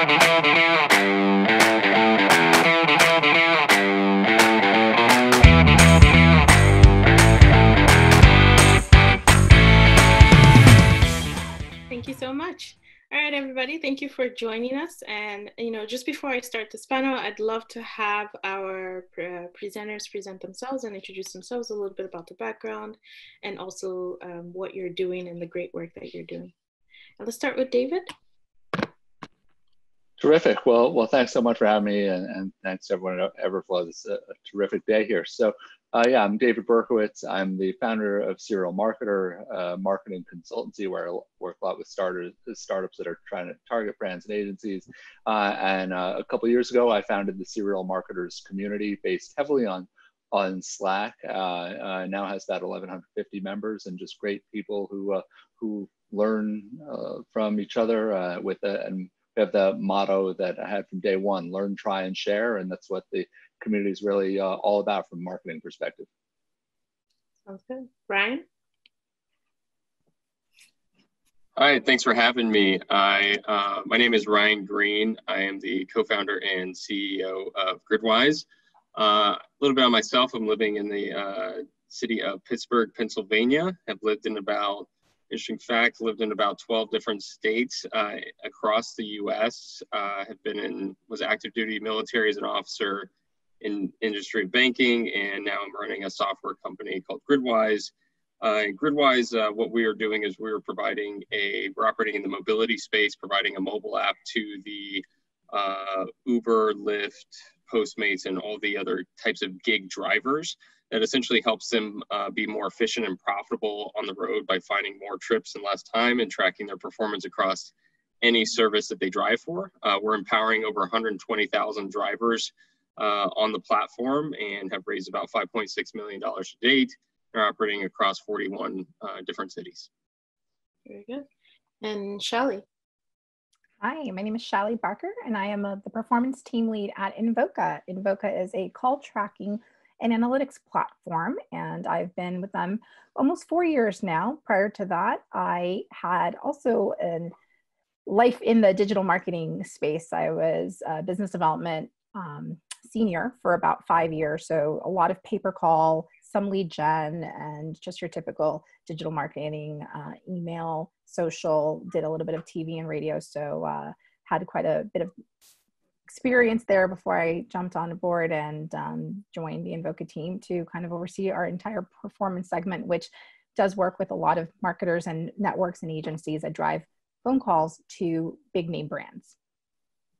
Thank you so much. All right, everybody, thank you for joining us. And, just before I start this panel, I'd love to have our presenters present themselves and introduce themselves, a little bit about their background, and also what you're doing and the great work that you're doing. And let's start with David. Terrific. Well, thanks so much for having me, and thanks to everyone at Everflow. It's a terrific day here. So, yeah, I'm David Berkowitz. I'm the founder of Serial Marketer, marketing consultancy, where I work a lot with startups that are trying to target brands and agencies. And a couple of years ago, I founded the Serial Marketers Community, based heavily on Slack. Now has about 1,150 members, and just great people who learn from each other and we have the motto that I had from day one: learn, try, and share. And that's what the community is really all about from a marketing perspective. Sounds good. Brian? Hi, thanks for having me. My name is Ryan Green. I am the co-founder and CEO of Gridwise. A little bit on myself. I'm living in the city of Pittsburgh, Pennsylvania. I've lived in about 12 different states across the U.S. Was active duty military as an officer in industry banking, and now I'm running a software company called Gridwise. Gridwise, what we are doing is we're operating in the mobility space, providing a mobile app to the Uber, Lyft, Postmates, and all the other types of gig drivers that essentially helps them be more efficient and profitable on the road by finding more trips in less time and tracking their performance across any service that they drive for. We're empowering over 120,000 drivers on the platform and have raised about $5.6 million to date. They're operating across 41 different cities. Very good. And Shelly? Hi, my name is Shelly Barker, and I am the performance team lead at Invoca. Invoca is a call tracking and analytics platform, and I've been with them almost 4 years now. Prior to that, I had also a life in the digital marketing space. I was a business development senior for about 5 years, so a lot of pay per call, some lead gen, and just your typical digital marketing, email, social, did a little bit of TV and radio, so had quite a bit of experience there before I jumped on board and joined the Invoca team to kind of oversee our entire performance segment, which does work with a lot of marketers and networks and agencies that drive phone calls to big name brands.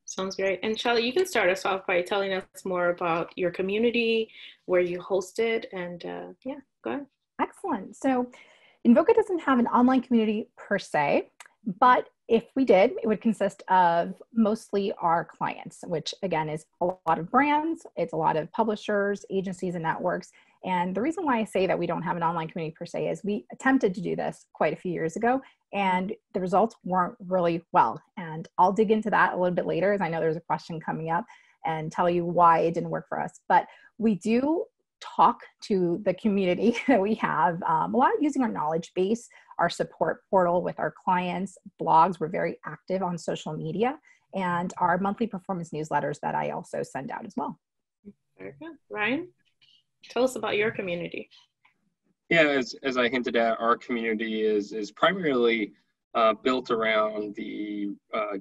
Sounds great. And Shelly, you can start us off by telling us more about your community, where you host it, and yeah, go ahead. Excellent. So Invoca doesn't have an online community per se, but if we did, it would consist of mostly our clients, which again is a lot of brands, it's a lot of publishers, agencies, and networks. And the reason why I say that we don't have an online community per se is we attempted to do this quite a few years ago, and the results weren't really well. And I'll dig into that a little bit later, as I know there's a question coming up, and tell you why it didn't work for us. But we do talk to the community that we have a lot using our knowledge base, our support portal with our clients, blogs. We're very active on social media, and our monthly performance newsletters that I also send out as well. Very good. Ryan, tell us about your community. Yeah, as I hinted at, our community is primarily built around the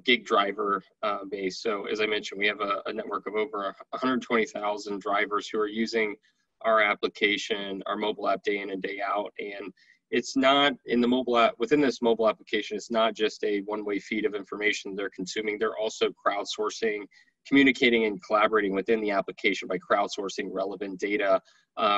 gig driver base. So as I mentioned, we have a network of over 120,000 drivers who are using our application, our mobile app, day in and day out. And it's not in the mobile app, within this mobile application, it's not just a one-way feed of information they're consuming. They're also crowdsourcing, communicating and collaborating within the application by crowdsourcing relevant data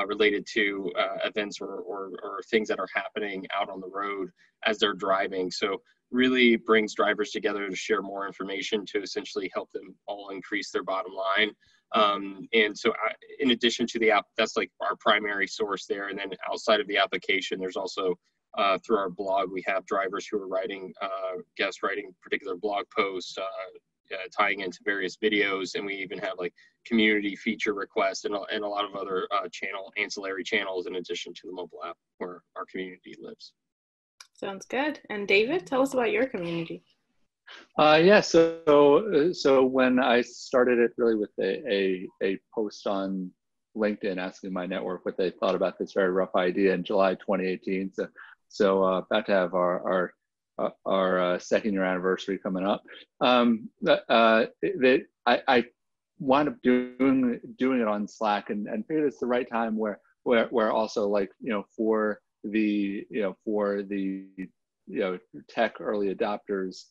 related to events or things that are happening out on the road as they're driving. So really brings drivers together to share more information to essentially help them all increase their bottom line. And so in addition to the app, that's like our primary source there. And then outside of the application, there's also through our blog, we have drivers who are writing, guests writing particular blog posts, tying into various videos. And we even have like community feature requests and a lot of other ancillary channels in addition to the mobile app where our community lives. Sounds good. And David, tell us about your community. Yeah, so when I started it really with a post on LinkedIn asking my network what they thought about this very rough idea in July 2018. About to have our second year anniversary coming up. I wound up doing it on Slack and figured it's the right time where also, like, for the tech early adopters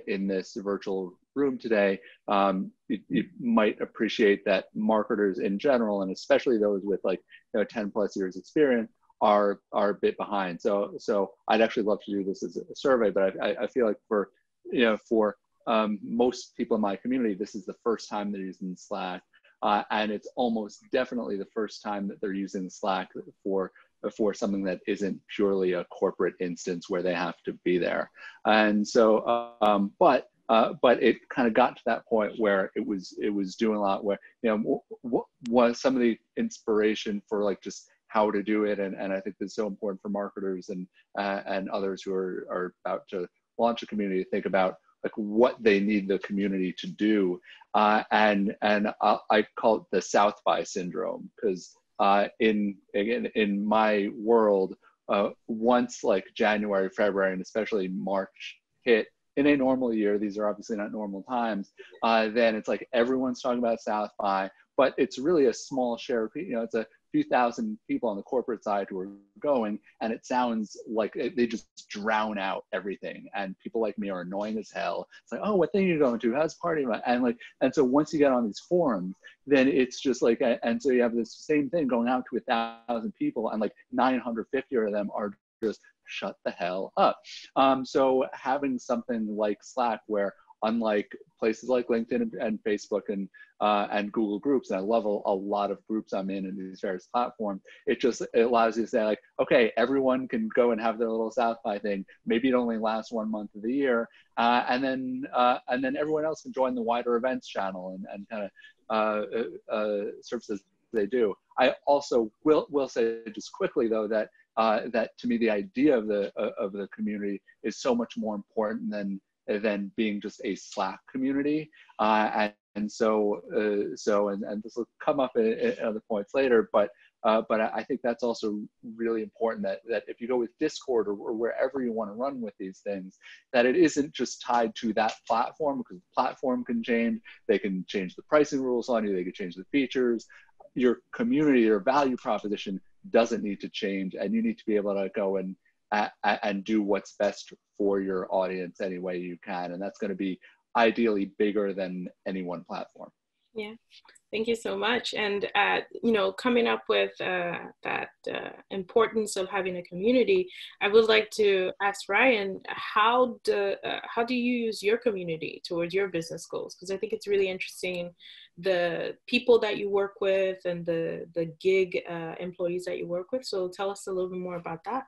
in this virtual room today, you might appreciate that marketers in general, and especially those with 10 plus years experience, are a bit behind. So I'd actually love to do this as a survey, but I feel like for most people in my community, this is the first time they're using Slack, and it's almost definitely the first time that they're using Slack for something that isn't purely a corporate instance where they have to be there. And so, but it kind of got to that point where it was doing a lot, where, what was some of the inspiration for just how to do it. And I think it's so important for marketers and others who are about to launch a community to think about what they need the community to do. And I call it the South by syndrome, because in my world, once January, February, and especially March hit in a normal year, these are obviously not normal times, then it's everyone's talking about South by, but it's really a small share of people. It's a few thousand people on the corporate side who are going, and it sounds like they just drown out everything. And people like me are annoying as hell. It's oh, what thing are you going to? How's the party? And so once you get on these forums, then it's just and so you have this same thing going out to 1,000 people, and 950 of them are just shut the hell up. So having something like Slack, where unlike places like LinkedIn and Facebook and Google Groups, and I love a lot of groups I'm in these various platforms, it allows you to say okay, everyone can go and have their little South by thing. Maybe it only lasts 1 month of the year, and then everyone else can join the wider events channel and kind of services they do. I also will say just quickly though that to me the idea of the community is so much more important than being just a Slack community, and so this will come up at other points later, but I think that's also really important, that if you go with Discord or wherever you want to run with these things, that it isn't just tied to that platform, because the platform can change. They can change the pricing rules on you. They can change the features. Your community, your value proposition doesn't need to change, and you need to be able to go and do what's best for your audience any way you can. And that's going to be ideally bigger than any one platform. Yeah, thank you so much. And, coming up with that importance of having a community, I would like to ask Ryan, how do you use your community towards your business goals? Because I think it's really interesting, the people that you work with and the gig employees that you work with. So tell us a little bit more about that.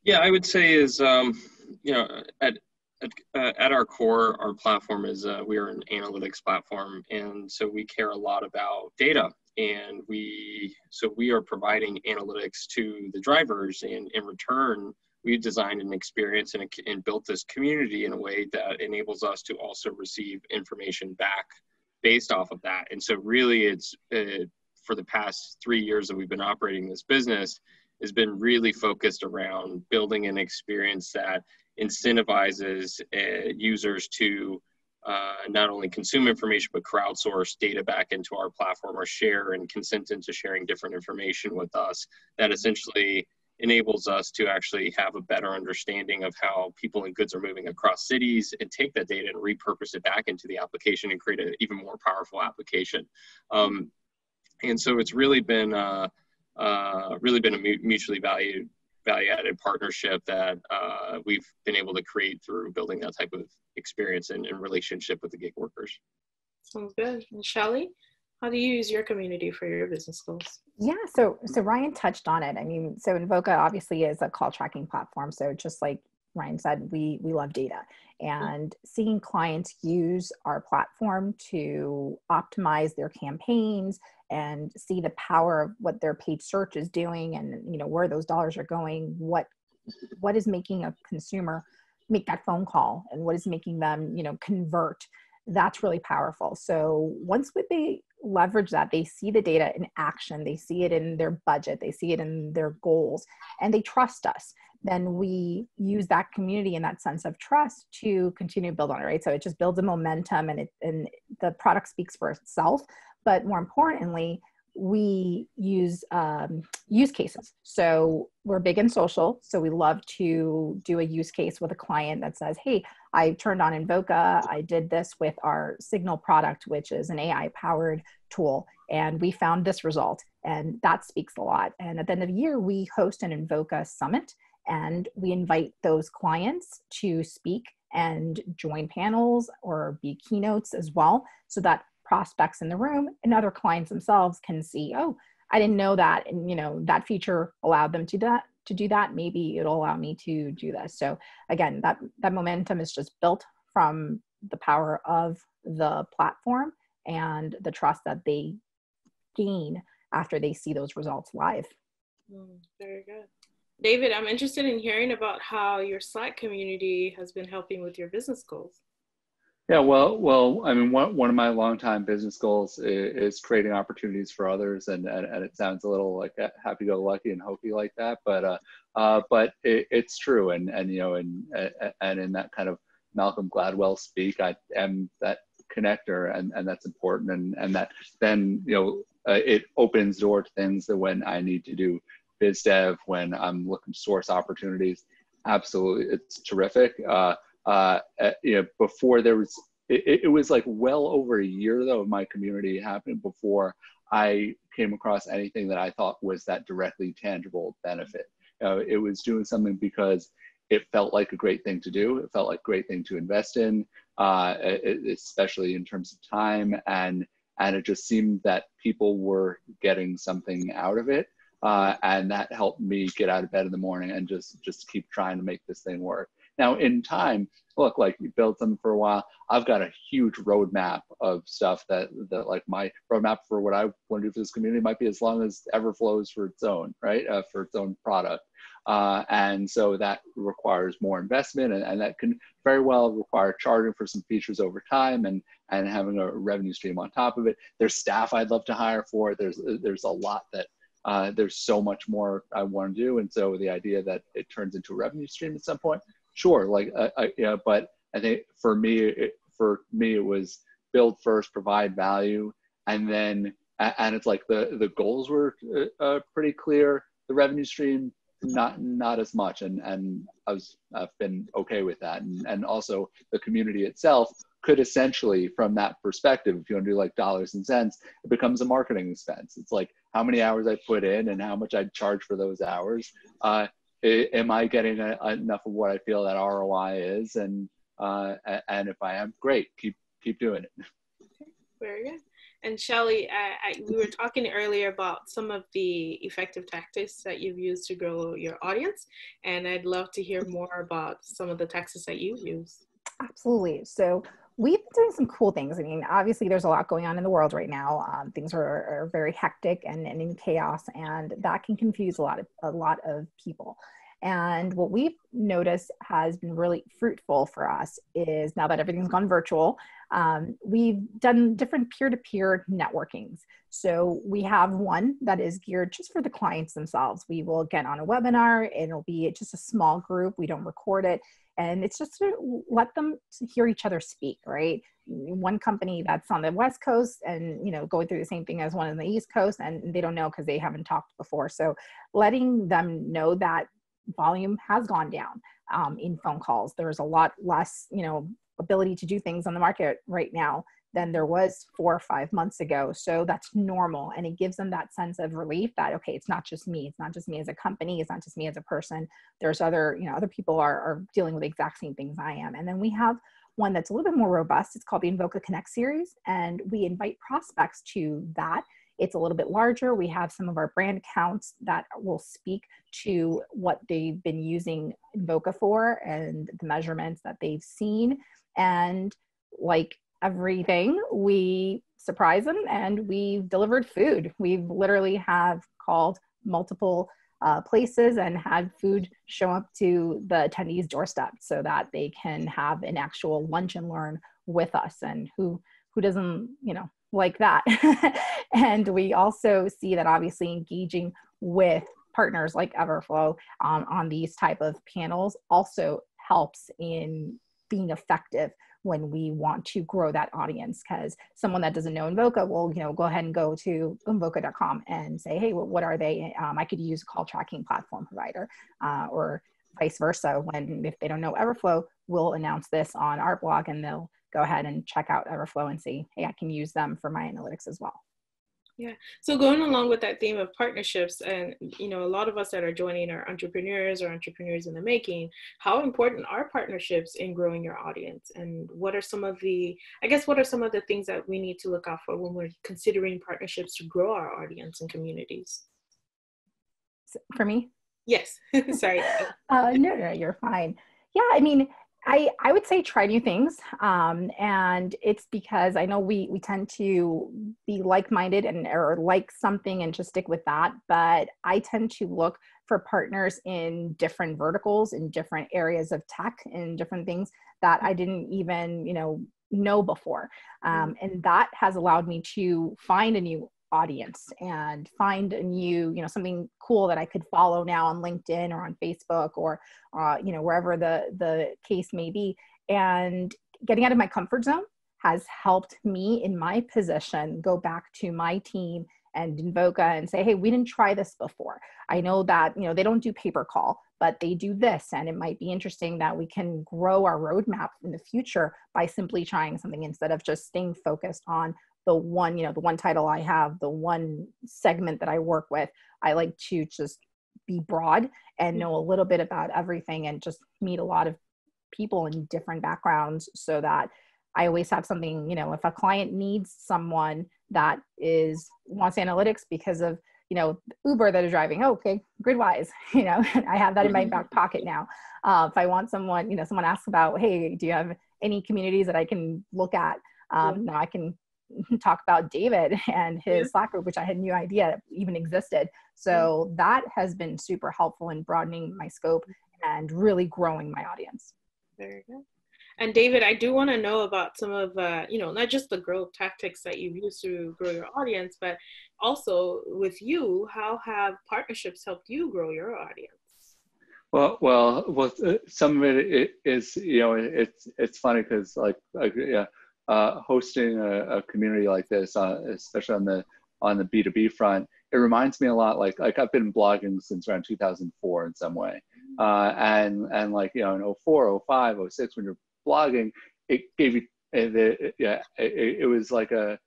Yeah, I would say is, at our core, our platform is, we are an analytics platform. And so we care a lot about data, and we are providing analytics to the drivers, and in return, we designed an experience and built this community in a way that enables us to also receive information back based off of that. And so really it's, for the past 3 years that we've been operating this business, has been really focused around building an experience that incentivizes users to not only consume information, but crowdsource data back into our platform, or share and consent into sharing different information with us, that essentially enables us to actually have a better understanding of how people and goods are moving across cities, and take that data and repurpose it back into the application and create an even more powerful application. And so it's really been a mutually value-added partnership that we've been able to create through building that type of experience and relationship with the gig workers. Sounds good. And Shelly, how do you use your community for your business goals? Yeah, so Ryan touched on it. I mean, so Invoca obviously is a call tracking platform. So just like Ryan said, we love data, and seeing clients use our platform to optimize their campaigns and see the power of what their paid search is doing, and where those dollars are going, what is making a consumer make that phone call and what is making them, convert. That's really powerful. So once they leverage that, they see the data in action, they see it in their budget, they see it in their goals, and they trust us. Then we use that community and that sense of trust to continue to build on it, right? So it just builds a momentum, and the product speaks for itself. But more importantly, we use use cases. So we're big in social. So we love to do a use case with a client that says, hey, I turned on Invoca. I did this with our Signal product, which is an AI powered tool. And we found this result. And that speaks a lot. And at the end of the year, we host an Invoca summit, and we invite those clients to speak and join panels or be keynotes as well, so that prospects in the room and other clients themselves can see, oh, I didn't know that. And, that feature allowed them to do that. Maybe it'll allow me to do this. So again, that momentum is just built from the power of the platform and the trust that they gain after they see those results live. Very good. David, I'm interested in hearing about how your Slack community has been helping with your business goals. Yeah, well, I mean, one of my longtime business goals is creating opportunities for others, and it sounds a little like happy-go-lucky and hokey like that, but it's true, and in that kind of Malcolm Gladwell speak, I am that connector, and that's important, and that then it opens the door to things that when I need to do biz dev, when I'm looking to source opportunities, absolutely, it's terrific. Before there was, it was like well over a year though of my community happened before I came across anything that I thought was that directly tangible benefit. It was doing something because it felt like a great thing to do. It felt like a great thing to invest in, especially in terms of time, and it just seemed that people were getting something out of it. And that helped me get out of bed in the morning and just keep trying to make this thing work. Now, in time, look, like you built them for a while. I've got a huge roadmap of stuff that like my roadmap for what I want to do for this community might be as long as Everflow's for its own, right? For its own product. And so that requires more investment, and that can very well require charging for some features over time and having a revenue stream on top of it. There's staff I'd love to hire for it. There's a lot that there's so much more I want to do. And so the idea that it turns into a revenue stream at some point, sure, but I think for me it was build first, provide value, and then it's like the goals were pretty clear. The revenue stream not as much, and I've been okay with that, and also the community itself could essentially, from that perspective, if you want to do like dollars and cents, it becomes a marketing expense. It's like how many hours I put in and how much I charge for those hours. Am I getting enough of what I feel that ROI is? And if I am, great, keep doing it. Very good. And Shelly, we were talking earlier about some of the effective tactics that you've used to grow your audience, and I'd love to hear more about some of the tactics that you use. Absolutely. So we've been doing some cool things. I mean, obviously there's a lot going on in the world right now. Things are very hectic and in chaos, and that can confuse a lot of people. And what we've noticed has been really fruitful for us is, now that everything's gone virtual, we've done different peer-to-peer networkings. So we have one that is geared just for the clients themselves. We will get on a webinar, and it'll be just a small group. We don't record it. And it's just to let them hear each other speak, right? One company that's on the West Coast and, going through the same thing as one on the East Coast, and they don't know because they haven't talked before. So letting them know that volume has gone down in phone calls. There's a lot less, ability to do things on the market right now than there was 4 or 5 months ago. So that's normal. And it gives them that sense of relief that, okay, it's not just me. It's not just me as a company. It's not just me as a person. There's other people are dealing with the exact same things I am. And then we have one that's a little bit more robust. It's called the Invoca Connect series. And we invite prospects to that. It's a little bit larger. We have some of our brand accounts that will speak to what they've been using Invoca for and the measurements that they've seen. And like everything, we surprise them and we've delivered food. We've literally have called multiple places and had food show up to the attendees' doorstep so that they can have an actual lunch and learn with us. And who doesn't, like that? And we also see that obviously engaging with partners like Everflow on these type of panels also helps in being effective when we want to grow that audience, because someone that doesn't know Invoca will, go ahead and go to invoca.com and say, hey, what are they? I could use a call tracking platform provider, or vice versa. If they don't know Everflow, we'll announce this on our blog and they'll go ahead and check out Everflow and see, hey, I can use them for my analytics as well. Yeah. So going along with that theme of partnerships, and a lot of us that are joining are entrepreneurs or entrepreneurs in the making. How important are partnerships in growing your audience? And what are some of the things that we need to look out for when we're considering partnerships to grow our audience and communities? For me? Yes. Sorry. No, you're fine. Yeah, I mean, I would say try new things. And it's because I know we tend to be like-minded or like something and just stick with that. But I tend to look for partners in different verticals, in different areas of tech, in different things that I didn't even, know before. And that has allowed me to find a new audience and find a new, something cool that I could follow now on LinkedIn or on Facebook or, wherever the case may be. And getting out of my comfort zone has helped me in my position go back to my team and Invoca and say, hey, we didn't try this before. I know that, they don't do pay per call, but they do this. And it might be interesting that we can grow our roadmap in the future by simply trying something instead of just staying focused on the one title I have, the one segment that I work with. I like to just be broad and know a little bit about everything and just meet a lot of people in different backgrounds so that I always have something, if a client needs someone that wants analytics because of, Uber that is driving, okay, Gridwise, I have that in my back pocket now. If I want someone, someone asks about, hey, do you have any communities that I can look at? Now I can talk about David and his Slack group, which I had no idea even existed. So that has been super helpful in broadening my scope and really growing my audience. Very good. And David, I do want to know about some of, not just the growth tactics that you've used to grow your audience, but also with you, how have partnerships helped you grow your audience? Well, some of it is, it's funny because hosting a community like this, especially on the B2B front, it reminds me a lot like I've been blogging since around 2004 in some way, and in 04, 05, 06 when you're blogging, it gave you it was like a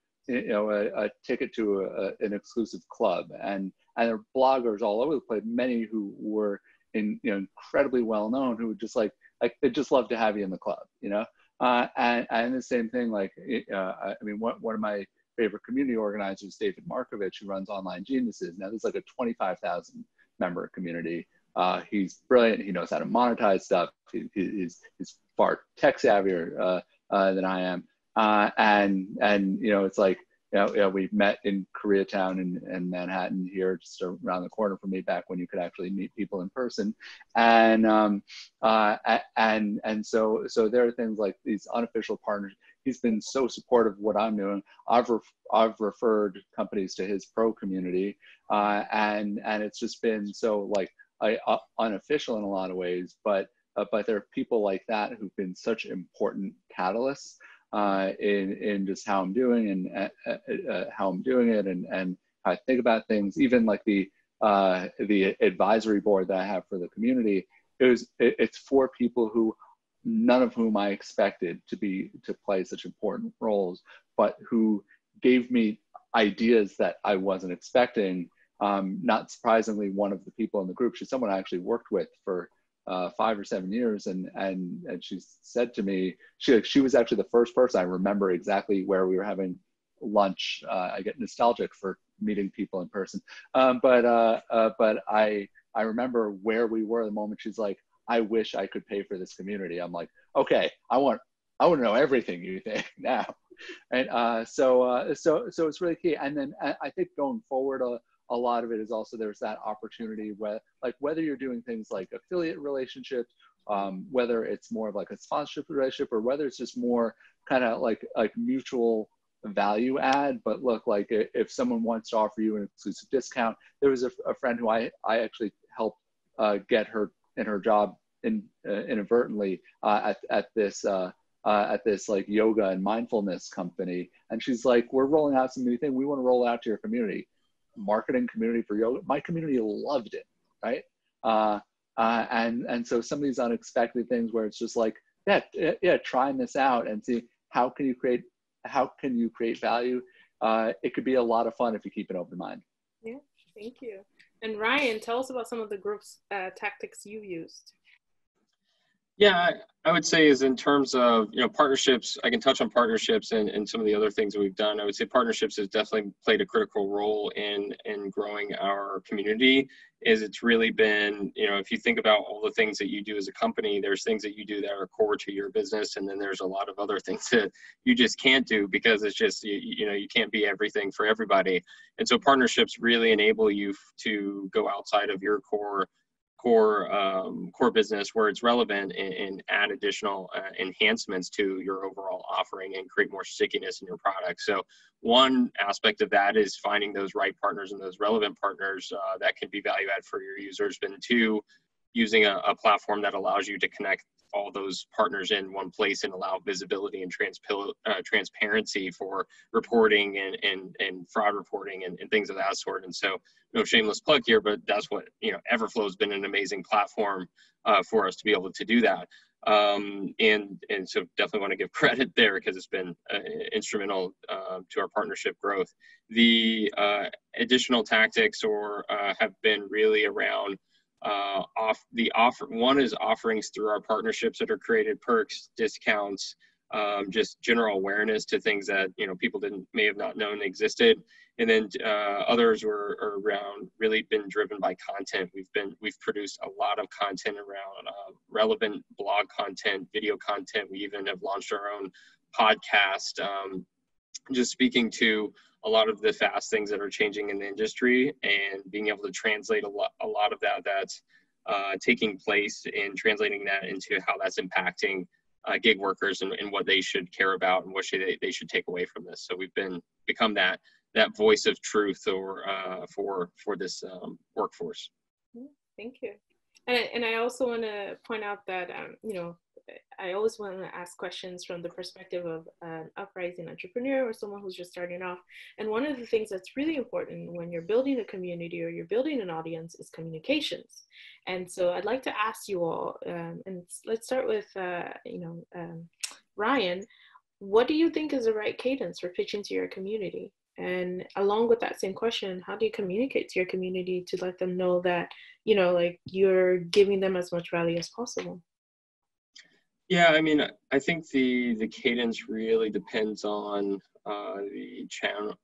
ticket to an exclusive club, and there are bloggers all over the place, many who were incredibly well known, who would just they just love to have you in the club, and the same thing, one of my favorite community organizers, David Markovich, who runs Online Geniuses. Now there's like a 25,000 member community. He's brilliant. He knows how to monetize stuff. He's far tech savvier than I am. And it's like, we met in Koreatown in Manhattan here, just around the corner from me, back when you could actually meet people in person. And so there are things like these unofficial partners. He's been so supportive of what I'm doing. I've referred companies to his pro community, and it's just been so unofficial in a lot of ways, but there are people like that who've been such important catalysts in just how I'm doing and how I'm doing it and how I think about things. Even like the advisory board that I have for the community, it's for people who, none of whom I expected to play such important roles, but who gave me ideas that I wasn't expecting. Not surprisingly, one of the people in the group, she's someone I actually worked with for 5 or 7 years, and she said to me, she was actually the first person I remember exactly where we were having lunch. I get nostalgic for meeting people in person, but I remember where we were the moment she's like, I wish I could pay for this community. I'm like, okay, I want to know everything you think now. And so it's really key. And then I think going forward, a lot of it is also there's that opportunity where, like, whether you're doing things like affiliate relationships, whether it's more of like a sponsorship relationship, or whether it's just more kind of like mutual value add. But look, like if someone wants to offer you an exclusive discount, there was a friend who I actually helped get her in her job inadvertently at this like yoga and mindfulness company, and she's like, we're rolling out some new thing, we want to roll it out to your community, marketing community for yoga. My community loved it, right? And so some of these unexpected things where it's just like, yeah, trying this out and see how can you create value. It could be a lot of fun if you keep an open mind. Yeah, thank you. And Ryan, tell us about some of the group's tactics you used. Yeah, I would say is in terms of, partnerships, I can touch on partnerships and some of the other things that we've done. I would say partnerships has definitely played a critical role in growing our community. It's really been, if you think about all the things that you do as a company, there's things that you do that are core to your business. And then there's a lot of other things that you just can't do because it's just, you can't be everything for everybody. And so partnerships really enable you to go outside of your core business where it's relevant and add additional enhancements to your overall offering and create more stickiness in your product. So one aspect of that is finding those right partners and those relevant partners that can be value add for your users. Then two, using a platform that allows you to connect all those partners in one place and allow visibility and transparency for reporting and fraud reporting and things of that sort. And so, no shameless plug here, but that's what, Everflow has been an amazing platform for us to be able to do that. And so definitely want to give credit there because it's been instrumental to our partnership growth. The additional tactics have been really around one is offerings through our partnerships that are created, perks, discounts, just general awareness to things that people may have not known existed. And then others are around really been driven by content. We've produced a lot of content around relevant blog content, video content. We even have launched our own podcast, just speaking to a lot of the fast things that are changing in the industry and being able to translate a lot of that's taking place and translating that into how that's impacting gig workers and what they should care about and what they should take away from this. So we've become that voice of truth for this workforce. Thank you. And I also want to point out that, I always want to ask questions from the perspective of an uprising entrepreneur or someone who's just starting off. And one of the things that's really important when you're building a community or you're building an audience is communications. And so I'd like to ask you all, and let's start with, Ryan, what do you think is the right cadence for pitching to your community? And along with that same question, how do you communicate to your community to let them know that, you're giving them as much value as possible? Yeah, I mean, I think the cadence really depends on the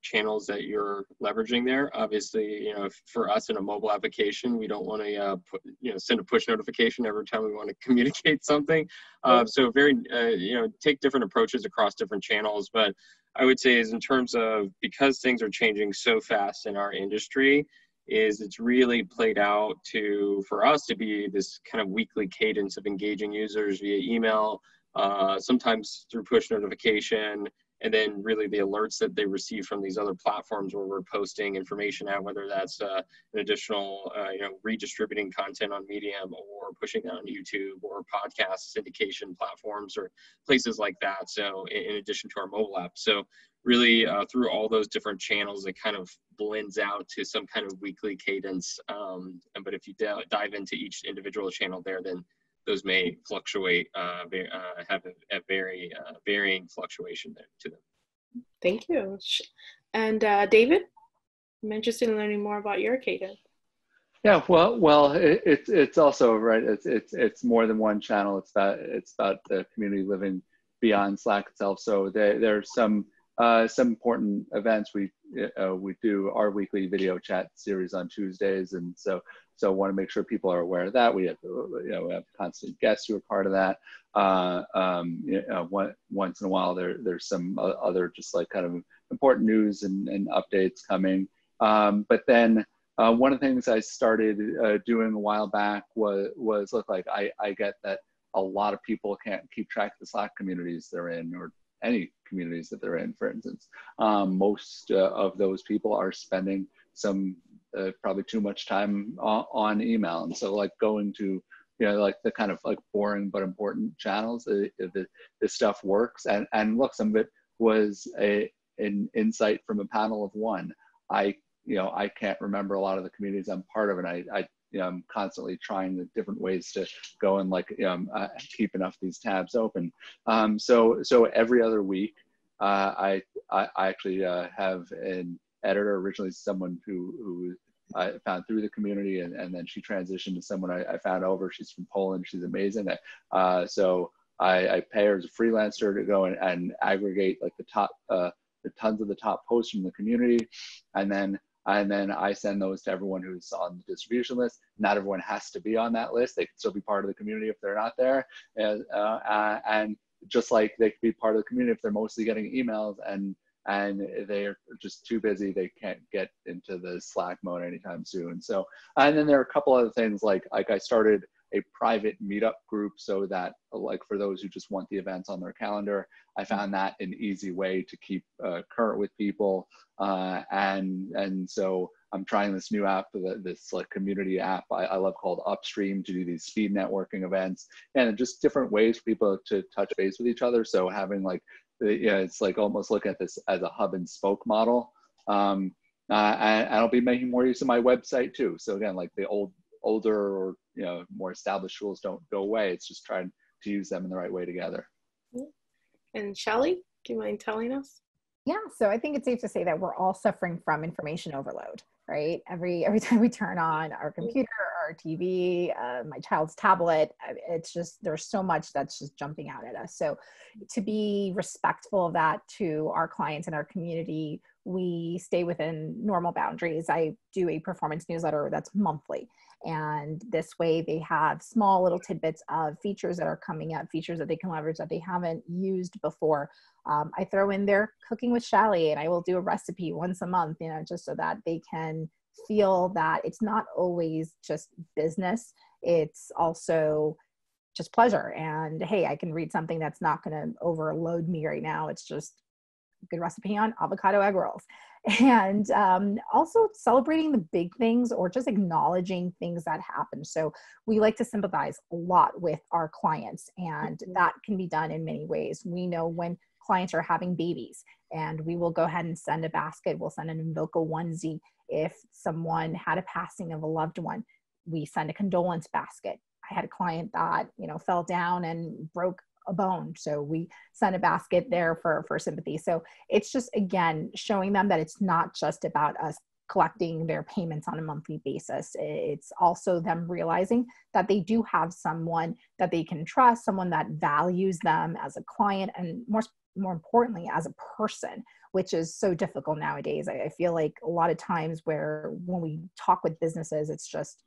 channels that you're leveraging there. Obviously, for us in a mobile application, we don't want to send a push notification every time we want to communicate something. So take different approaches across different channels. But I would say is in terms of, because things are changing so fast in our industry, it's really played out for us to be this kind of weekly cadence of engaging users via email, sometimes through push notification, and then really the alerts that they receive from these other platforms where we're posting information at, whether that's an additional, redistributing content on Medium or pushing that on YouTube or podcast syndication platforms or places like that. So in addition to our mobile app. So really through all those different channels, it kind of blends out to some kind of weekly cadence. But if you dive into each individual channel there, then those may fluctuate, have a very varying fluctuation there to them. Thank you. And David, I'm interested in learning more about your cadence. Yeah, well, it's also right. It's more than one channel. It's about the community living beyond Slack itself. So there's some important events. We do our weekly video chat series on Tuesdays, and so want to make sure people are aware of that. We have we have constant guests who are part of that. Once in a while there's some other just like kind of important news and updates coming. But then one of the things I started doing a while back was look, like I get that a lot of people can't keep track of the Slack communities they're in, or any communities that they're in, for instance. Most of those people are spending some probably too much time on email. And so like going to, you know, like the kind of like boring but important channels, this stuff works. And look, some of it was an insight from a panel of one. I can't remember a lot of the communities I'm part of, and I'm constantly trying the different ways to go and like keep enough of these tabs open. So every other week, I actually have an editor, originally someone who I found through the community, and then she transitioned to someone I found over. She's from Poland. She's amazing. So I pay her as a freelancer to go and aggregate like the tons of the top posts from the community, and then I send those to everyone who's on the distribution list. Not everyone has to be on that list. They can still be part of the community if they're not there. And just like they can be part of the community if they're mostly getting emails and they're just too busy, they can't get into the Slack mode anytime soon. So, and then there are a couple other things like I started a private meetup group so that like for those who just want the events on their calendar, I found that an easy way to keep current with people. And so I'm trying this new app, this like community app I love called Upstream, to do these speed networking events and just different ways for people to touch base with each other. So having like, it's like almost look at this as a hub and spoke model. And I'll be making more use of my website too. So again, like the older or more established tools don't go away. It's just trying to use them in the right way together. And Shelly, do you mind telling us? Yeah, so I think it's safe to say that we're all suffering from information overload, right? Every time we turn on our computer, our TV, my child's tablet, it's just, there's so much that's just jumping out at us. So to be respectful of that to our clients and our community, we stay within normal boundaries. I do a performance newsletter that's monthly. And this way they have small little tidbits of features that are coming up, features that they can leverage that they haven't used before. I throw in their cooking with Shelly, and I will do a recipe once a month, just so that they can feel that it's not always just business. It's also just pleasure. And hey, I can read something that's not going to overload me right now. It's just a good recipe on avocado egg rolls. And also celebrating the big things or just acknowledging things that happen. So we like to sympathize a lot with our clients, and that can be done in many ways. We know when clients are having babies, and we will go ahead and send a basket. We'll send an Invoca onesie. If someone had a passing of a loved one, we send a condolence basket. I had a client that, fell down and broke a bone. So we send a basket there for sympathy. So it's just, again, showing them that it's not just about us collecting their payments on a monthly basis. It's also them realizing that they do have someone that they can trust, someone that values them as a client, and more importantly, as a person, which is so difficult nowadays. I feel like a lot of times when we talk with businesses, it's just,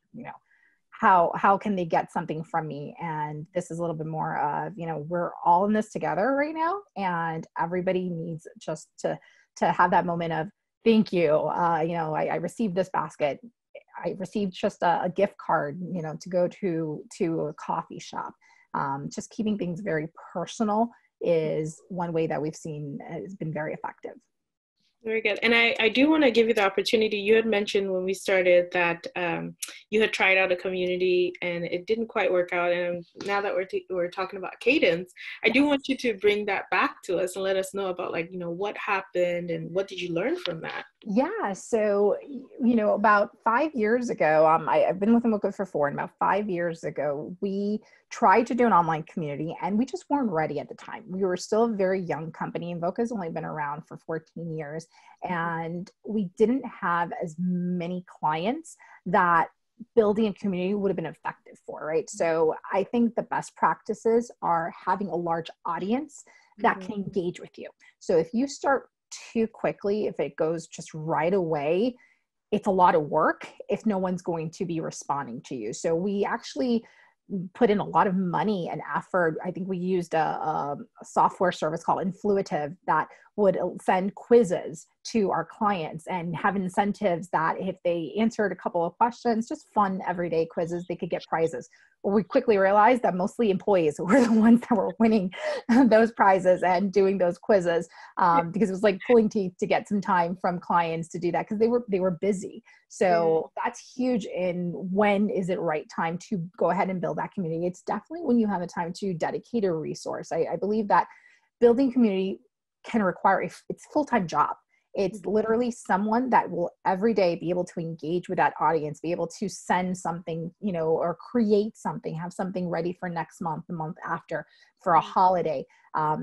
how can they get something from me? And this is a little bit more of, we're all in this together right now, and everybody needs just to have that moment of thank you. I received this basket. I received just a gift card, to go to a coffee shop. Just keeping things very personal is one way that we've seen has been very effective. Very good. And I do want to give you the opportunity. You had mentioned when we started that you had tried out a community and it didn't quite work out. And now that we're talking about cadence, I do want you to bring that back to us and let us know about what happened and what did you learn from that? Yeah. So, about 5 years ago, I've been with Invoca for 4, and about 5 years ago, we tried to do an online community, and we just weren't ready at the time. We were still a very young company. Invoca has only been around for 14 years, and we didn't have as many clients that building a community would have been effective for, right? So I think the best practices are having a large audience that can engage with you. So if you start too quickly, if it goes just right away, it's a lot of work if no one's going to be responding to you. So we actually put in a lot of money and effort. I think we used a software service called Influitive that would send quizzes to our clients and have incentives that if they answered a couple of questions, just fun everyday quizzes, they could get prizes. Well, we quickly realized that mostly employees were the ones that were winning those prizes and doing those quizzes, because it was like pulling teeth to get some time from clients to do that because they were busy. So that's huge in when is it right time to go ahead and build that community. It's definitely when you have a time to dedicate a resource. I believe that building community can require it's a full-time job. It's literally someone that will every day be able to engage with that audience, be able to send something, you know, or create something, have something ready for next month, the month after, for a holiday,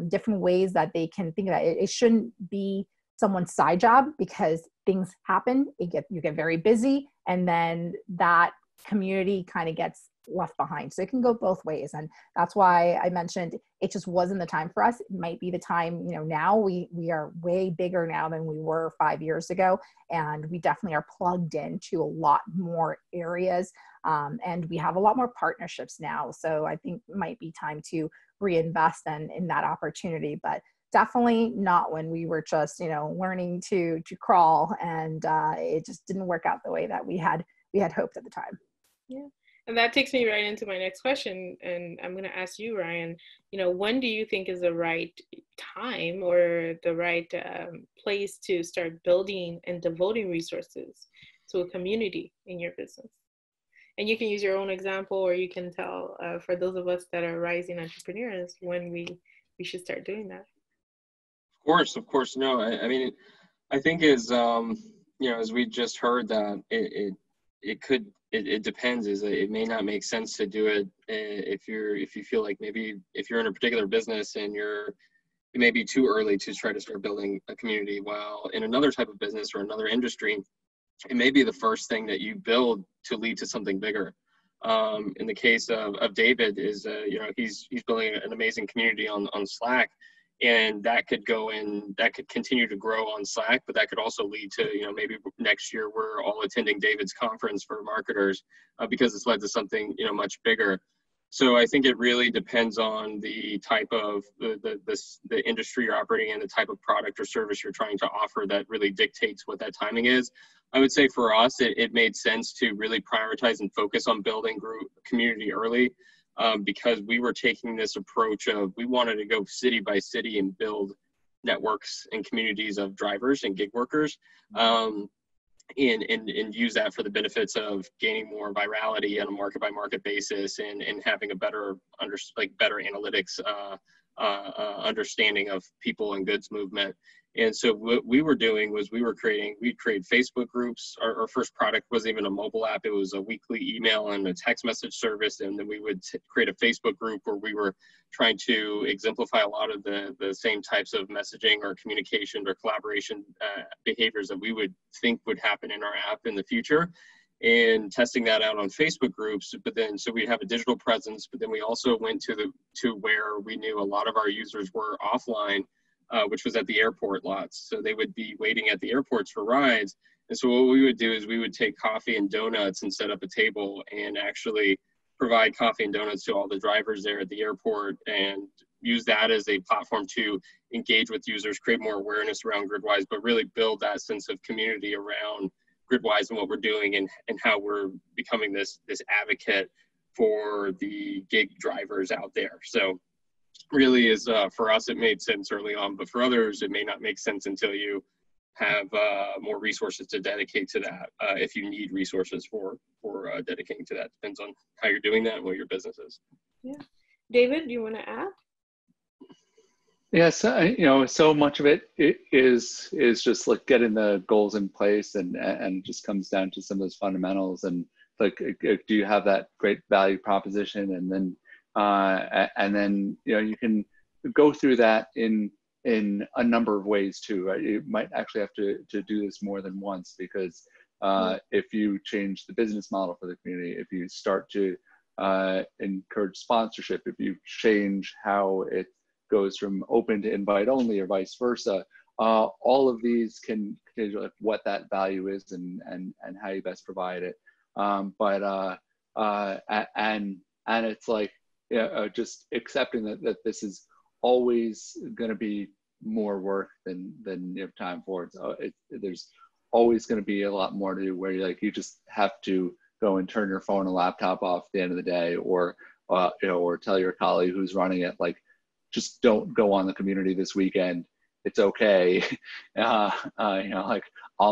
different ways that they can think about it. It shouldn't be someone's side job because things happen. You get very busy, and then that community kind of gets left behind. So it can go both ways. And that's why I mentioned it just wasn't the time for us. It might be the time, you know, now we are way bigger now than we were 5 years ago. And we definitely are plugged into a lot more areas. And we have a lot more partnerships now. So I think it might be time to reinvest in that opportunity, but definitely not when we were just, you know, learning to crawl, and it just didn't work out the way that we had hoped at the time. Yeah. And that takes me right into my next question. And I'm going to ask you, Ryan, you know, when do you think is the right time or the right place to start building and devoting resources to a community in your business? And you can use your own example, or you can tell for those of us that are rising entrepreneurs when we should start doing that. Of course. No, I mean, I think as, you know, as we just heard that it depends. It may not make sense to do it if you feel like maybe if you're in a particular business and it may be too early to try to start building a community, while in another type of business or another industry, it may be the first thing that you build to lead to something bigger. In the case of David, is you know, he's building an amazing community on Slack. And that could continue to grow on Slack, but that could also lead to, you know, maybe next year we're all attending David's conference for marketers because it's led to something, you know, much bigger. So I think it really depends on the type of the industry you're operating in, the type of product or service you're trying to offer that really dictates what that timing is. I would say for us, it made sense to really prioritize and focus on building community early. Because we were taking this approach of we wanted to go city by city and build networks and communities of drivers and gig workers, and use that for the benefits of gaining more virality on a market by market basis, and having a better analytics understanding of people and goods movement. And so what we were doing was we'd create Facebook groups. Our first product wasn't even a mobile app. It was a weekly email and a text message service. And then we would create a Facebook group where we were trying to exemplify a lot of the same types of messaging or communication or collaboration behaviors that we would think would happen in our app in the future, and testing that out on Facebook groups. But then, so we'd have a digital presence, but then we also went to where we knew a lot of our users were offline, which was at the airport lots. So they would be waiting at the airports for rides. And so what we would do is we would take coffee and donuts and set up a table and actually provide coffee and donuts to all the drivers there at the airport, and use that as a platform to engage with users, create more awareness around Gridwise, but really build that sense of community around Gridwise and what we're doing, and how we're becoming this advocate for the gig drivers out there. So really is, for us, it made sense early on, but for others, it may not make sense until you have more resources to dedicate to that. If you need resources for dedicating to that, depends on how you're doing that and what your business is. Yeah. David, do you want to add? Yes, you know, so much of it is just like getting the goals in place, and just comes down to some of those fundamentals, and like, do you have that great value proposition, and then you know, you can go through that in a number of ways too, right? You might actually have to do this more than once, because if you change the business model for the community, if you start to encourage sponsorship, if you change how it goes from open to invite only or vice versa, all of these can change what that value is, and how you best provide it. And it's like, just accepting that this is always going to be more work than you have time for. So there's always going to be a lot more to do where you just have to go and turn your phone and laptop off at the end of the day, or or tell your colleague who's running it, just don't go on the community this weekend. It's okay. I'll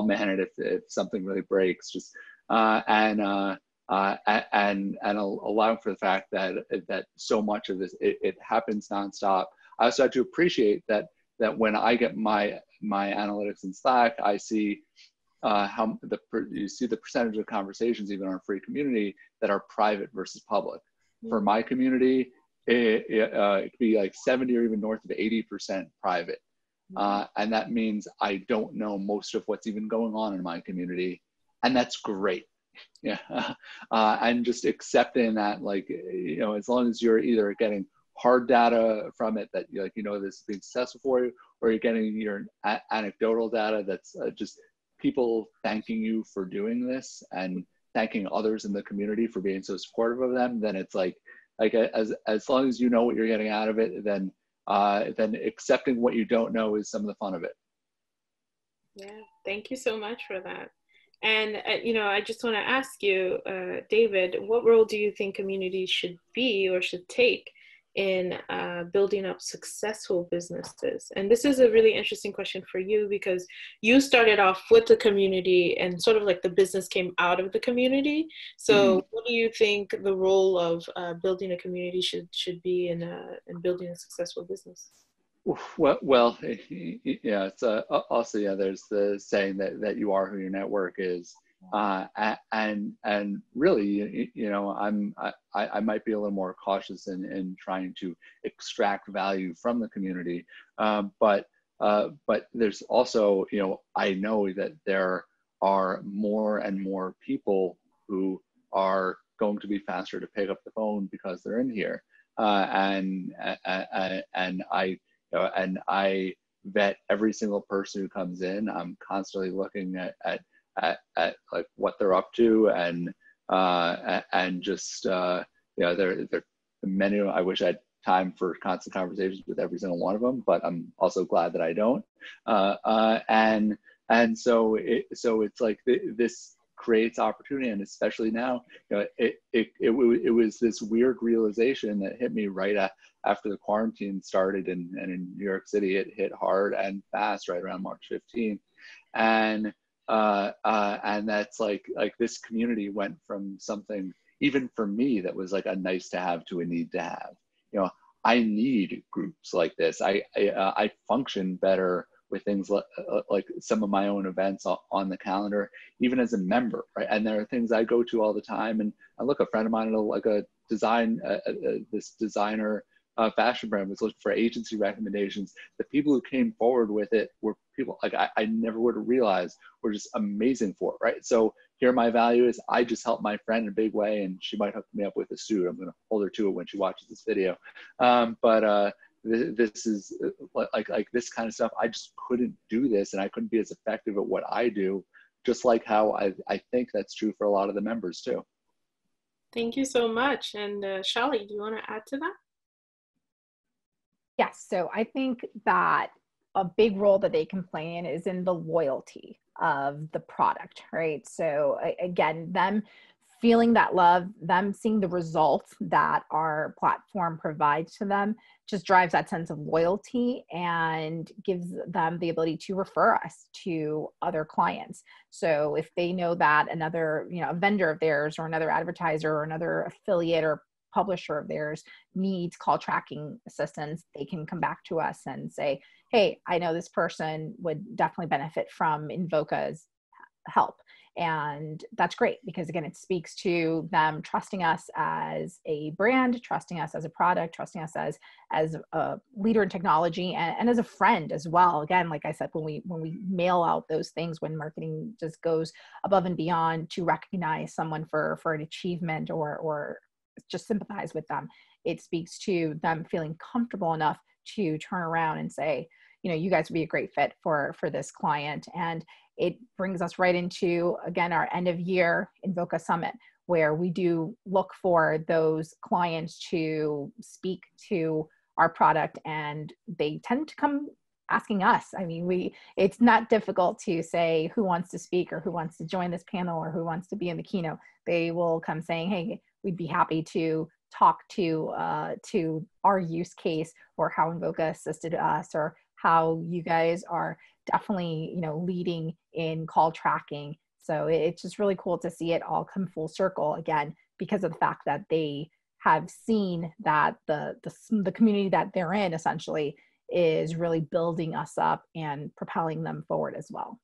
man it if something really breaks. Just and allowing for the fact that so much of this it happens nonstop. I also have to appreciate that when I get my analytics in Slack, I see you see the percentage of conversations even on a free community that are private versus public. Mm-hmm. For my community, it could be 70 or even north of 80% private. And that means I don't know most of what's even going on in my community. And that's great. Yeah. And just accepting that, as long as you're either getting hard data from it that this is being successful for you, or you're getting your anecdotal data that's just people thanking you for doing this and thanking others in the community for being so supportive of them, then it's as long as you know what you're getting out of it, then accepting what you don't know is some of the fun of it. Yeah, thank you so much for that. And, I just want to ask you, David, what role do you think communities should be or should take in building up successful businesses? And this is a really interesting question for you, because you started off with the community and sort of the business came out of the community. So what do you think the role of building a community should be in building a successful business? Well, yeah, it's also, there's the saying that you are who your network is. And really, I might be a little more cautious in trying to extract value from the community. But there's also, I know that there are more and more people who are going to be faster to pick up the phone because they're in here. And I vet every single person who comes in. I'm constantly looking at what they're up to, and just there are many. I wish I had time for constant conversations with every single one of them, but I'm also glad that I don't. And so it's this creates opportunity, and especially now, it was this weird realization that hit me right after the quarantine started, and in New York City it hit hard and fast right around March 15th, and that's this community went from something, even for me, that was a nice to have to a need to have. I need groups like this. I function better with things like some of my own events on the calendar, even as a member, right? And there are things I go to all the time, and I look, a friend of mine, a design, this designer fashion brand was looking for agency recommendations. The people who came forward with it were people I never would have realized were just amazing for it, right? So here my value is I just help my friend in a big way, and she might hook me up with a suit. I'm going to hold her to it when she watches this video. This is this kind of stuff. I just couldn't do this, and I couldn't be as effective at what I do, just like how I think that's true for a lot of the members too. Thank you so much. And Shelly, do you want to add to that? Yes, so I think that a big role that they can play in is in the loyalty of the product, right? So again, them feeling that love, them seeing the results that our platform provides to them just drives that sense of loyalty and gives them the ability to refer us to other clients. So if they know that another, a vendor of theirs or another advertiser or another affiliate or publisher of theirs needs call tracking assistance, they can come back to us and say, hey, I know this person would definitely benefit from Invoca's help. And that's great, because again, it speaks to them trusting us as a brand, trusting us as a product, trusting us as a leader in technology, and as a friend as well. Again, like I said, when we mail out those things, when marketing just goes above and beyond to recognize someone for an achievement or just sympathize with them, it speaks to them feeling comfortable enough to turn around and say, you guys would be a great fit for this client. And it brings us right into, again, our end of year Invoca Summit, where we do look for those clients to speak to our product, and they tend to come asking us. I mean, it's not difficult to say who wants to speak or who wants to join this panel or who wants to be in the keynote. They will come saying, hey, we'd be happy to talk to our use case, or how Invoca assisted us, or how you guys are definitely, you know, leading in call tracking. So it's just really cool to see it all come full circle again, because of the fact that they have seen that the community that they're in essentially is really building us up and propelling them forward as well.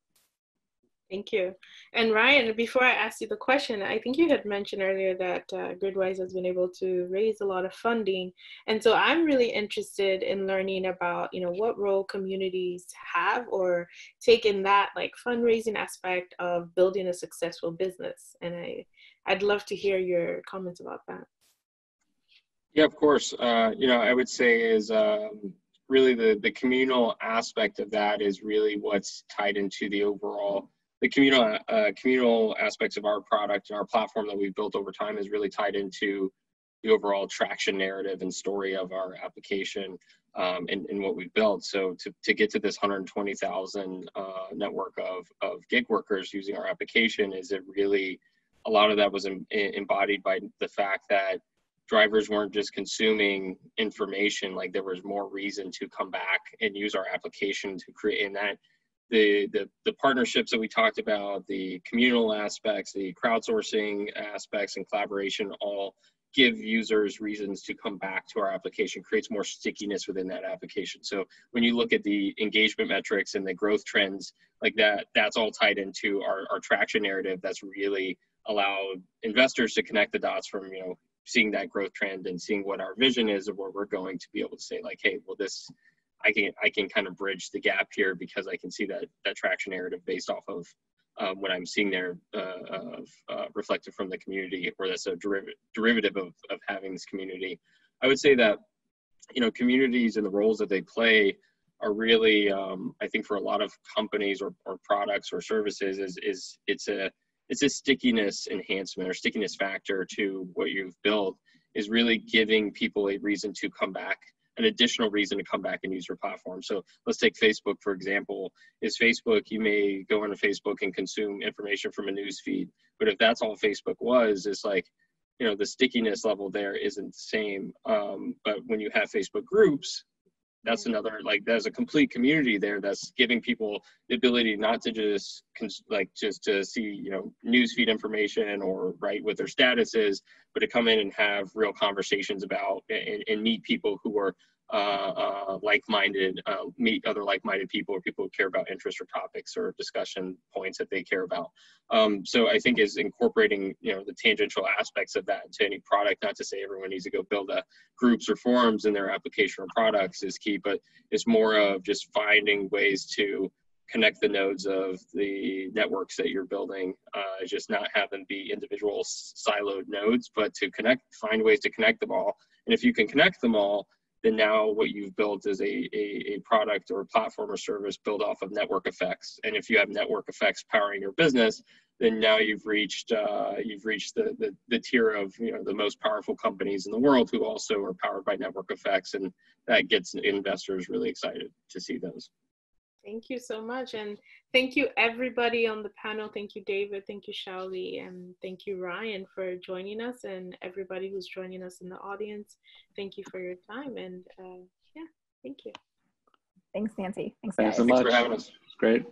Thank you. And Ryan, before I ask you the question, I think you had mentioned earlier that Gridwise has been able to raise a lot of funding. And so I'm really interested in learning about, you know, what role communities have or take in that like fundraising aspect of building a successful business. And I'd love to hear your comments about that. Yeah, of course. You know, I would say is really the communal aspect of that is really what's tied into the overall. The communal aspects of our product and our platform that we've built over time is really tied into the overall traction narrative and story of our application and what we've built. So to get to this 120,000 network of gig workers using our application, is it really, a lot of that was embodied by the fact that drivers weren't just consuming information, like there was more reason to come back and use our application to create, and that the partnerships that we talked about, the communal aspects, the crowdsourcing aspects and collaboration all give users reasons to come back to our application, creates more stickiness within that application. So when you look at the engagement metrics and the growth trends like that, that's all tied into our traction narrative that's really allowed investors to connect the dots from, you know, seeing that growth trend and seeing what our vision is of where we're going to be able to say like, hey, well, this, I can kind of bridge the gap here because I can see that traction narrative based off of what I'm seeing there reflected from the community, or that's a derivative of having this community. I would say that, you know, communities and the roles that they play are really, I think for a lot of companies or products or services is it's a stickiness enhancement or stickiness factor to what you've built, is really giving people a reason to come back, an additional reason to come back and use your platform. So let's take Facebook, for example. Is Facebook, you may go onto Facebook and consume information from a news feed, but if that's all Facebook was, it's like, you know, the stickiness level there isn't the same. But when you have Facebook groups, that's another, like, there's a complete community there that's giving people the ability not to just to see, you know, newsfeed information or write what their status is, but to come in and have real conversations about and meet people who are like-minded, meet other like-minded people or people who care about interests or topics or discussion points that they care about. So I think is incorporating, you know, the tangential aspects of that into any product, not to say everyone needs to go build groups or forums in their application or products is key, but it's more of just finding ways to connect the nodes of the networks that you're building, just not have them be individual siloed nodes, but to find ways to connect them all. And if you can connect them all, then now what you've built is a product or a platform or service built off of network effects. And if you have network effects powering your business, then now you've reached the tier of, you know, the most powerful companies in the world who also are powered by network effects, and that gets investors really excited to see those. Thank you so much. And thank you everybody on the panel. Thank you, David. Thank you, Shelly. And thank you, Ryan, for joining us, and everybody who's joining us in the audience. Thank you for your time. And yeah, thank you. Thanks, Nancy. Thanks so much. Thanks for having us. It's great.